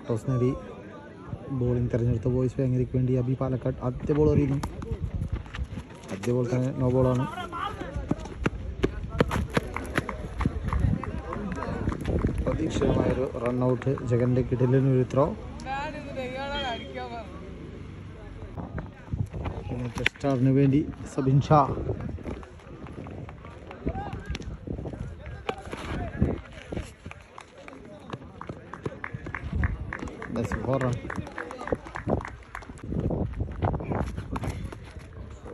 Toss നേടി bowling തിരഞ്ഞെടുത്ത boys വേങ്ങരയ്ക്ക് വേണ്ടി അബി പാലക്കാട് ആദ്യ ബോൾ എറിയുന്നു. ആദ്യ ബോൾ തന്നെ നോ ബോളാണ്. പ്രതീക്ഷിതമായൊരു റൺഔട്ട്. ജഗൻ്റെ കിടിലനൊരു ത്രോ. സ്റ്റാറിന് വേണ്ടി സബിൻ ഷാ.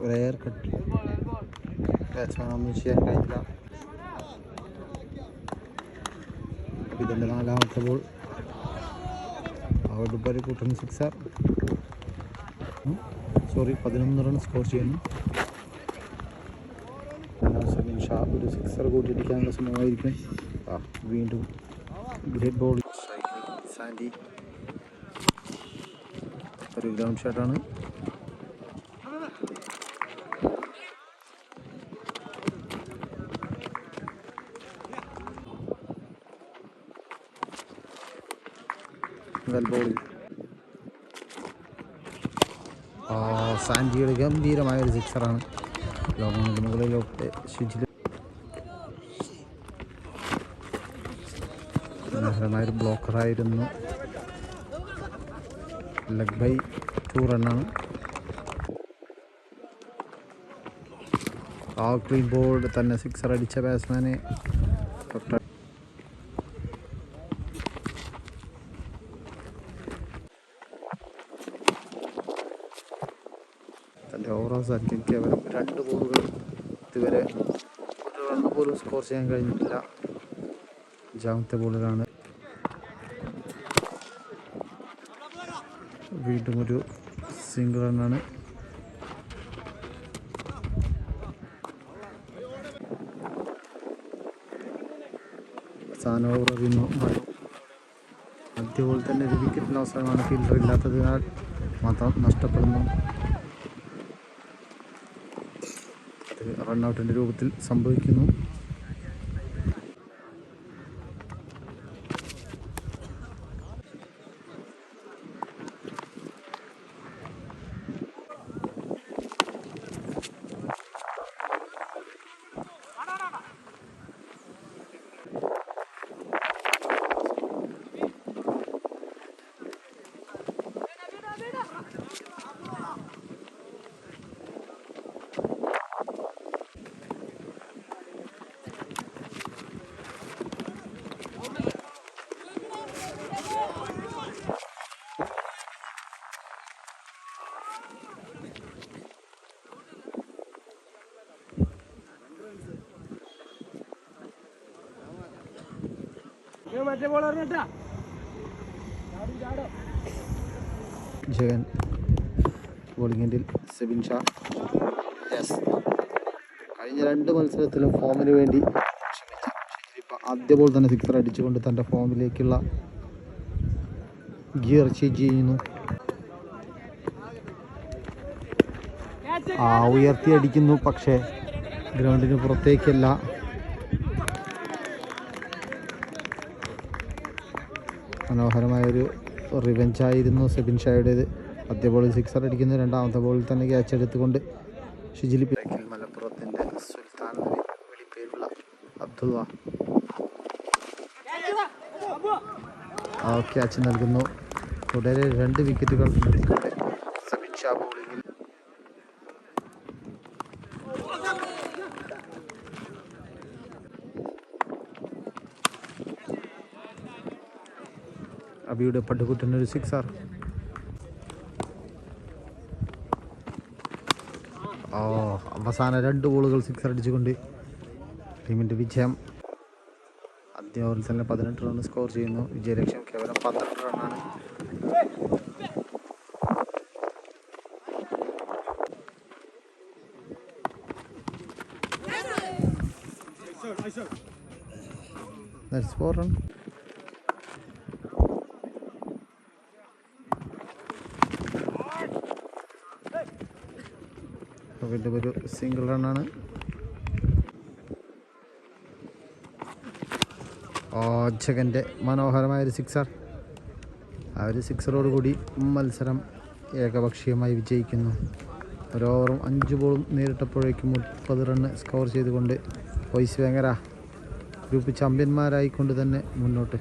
ഒരു എയർ കട്ട് ബാറ്റ്സ്മാൻ ഒന്നും ചെയ്യാൻ കഴിഞ്ഞില്ല. ഇതിൻ്റെ നാലാമത്തെ ബോൾ അവിടെ ഒരു കൂട്ടൻ സിക്സർ. 11 റൺ സ്കോർ ചെയ്യുന്നു. സബിൻ ഷാ ഒരു സിക്സർ കൂട്ടിയിടിക്കാനുള്ള ശ്രമമായിരിക്കും. വീണ്ടും ഗ്രേറ്റ് ബോൾ. സാൻഡി ഒരു ഗ്രൗണ്ട് ഷോട്ടാണ്. വെൽ ബോളിൽ സാൻഡിയുടെ ഗംഭീരമായൊരു സിക്സറാണ്. ലോകങ്ങളുടെ മുകളിലോട്ട് ഷിജിൽ മനോഹരമായൊരു ബ്ലോക്കറായിരുന്നു. ലെഗ് ബൈ 2 റണ്ണാണ്. ക്ലീൻ ബോർഡ് തന്നെ സിക്സർ അടിച്ച ബാറ്റ്സ്മാനെ തൻ്റെ ഓവർ അവസാനിക്കും. കേവലം 2 ബോളുകൾ ഇതുവരെ ഒരു റണ്ണ് പോലും സ്കോർ ചെയ്യാൻ കഴിഞ്ഞിട്ടില്ല. 5ാമത്തെ ബോളിലാണ് വീണ്ടും ഒരു സിംഗിൾ റണ്ണാണ്. അവസാന ഓവർ എറിയുന്നു. ആദ്യ ബോൾ തന്നെ ഒരു വിക്കറ്റിന് അവസരമാണ്. ഫീൽഡർ ഇല്ലാത്തതിനാൽ മാത്രം നഷ്ടപ്പെടുന്നു. റണ്ണൗട്ടിൻ്റെ രൂപത്തിൽ സംഭവിക്കുന്നു. ജഗൻ ബോളിംഗിൽ സബിൻ ഷാ. കഴിഞ്ഞ 2 മത്സരത്തിലും ഫോമിന് വേണ്ടി ആദ്യ ബോൾ തന്നെ സിക്സർ അടിച്ചുകൊണ്ട് തൻ്റെ ഫോമിലേക്കുള്ള ഗിയർ ചേഞ്ച് ചെയ്യുന്നു. ഉയർത്തി അടിക്കുന്നു, പക്ഷേ ഗ്രൗണ്ടിന് പുറത്തേക്കല്ല. മനോഹരമായൊരു റിവെഞ്ചായിരുന്നു സബിൻ ഷായുടേത്. ആദ്യ ബോളിൽ സിക്സർ അടിക്കുന്നു. 2ാമത്തെ ബോളിൽ തന്നെ ക്യാച്ച് എടുത്തുകൊണ്ട് ഷിജിലി മലപ്പുറത്തിൻ്റെ സുൽത്താൻ വെളിപ്പേരുള്ള അബ്ദുള്ള ക്യാച്ച് നൽകുന്നു. തുടരെ 2 വിക്കറ്റുകൾ നേടിക്കൊണ്ട് സബിൻ ഷാ ബോളിങ്ങിൽ. അബിയുടെ പടുകുട്ടനൊരു സിക്സർ. അവസാന 2 ബോളുകൾ സിക്സർ അടിച്ചുകൊണ്ട് ടീമിൻ്റെ വിജയം. ആദ്യ ഓവറിൽ തന്നെ 18 റൺ സ്കോർ ചെയ്യുന്നു. വിജയലക്ഷ്യം കേവലം 12 റണ്ണാണ്. That's 4 run. വീണ്ടും ഒരു സിംഗിൾ റണ്ണാണ്. ജഗൻ്റെ മനോഹരമായൊരു സിക്സർ. ആ ഒരു സിക്സറോടുകൂടി മത്സരം ഏകപക്ഷീയമായി വിജയിക്കുന്നു. ഒരു ഓവറും 5 ബോളും നേരിട്ടപ്പോഴേക്കും 30 റണ്ണ് സ്കോർ ചെയ്തുകൊണ്ട് വോയിസ് വേങ്ങര ഗ്രൂപ്പ് ചാമ്പ്യന്മാരായിക്കൊണ്ട് തന്നെ മുന്നോട്ട്.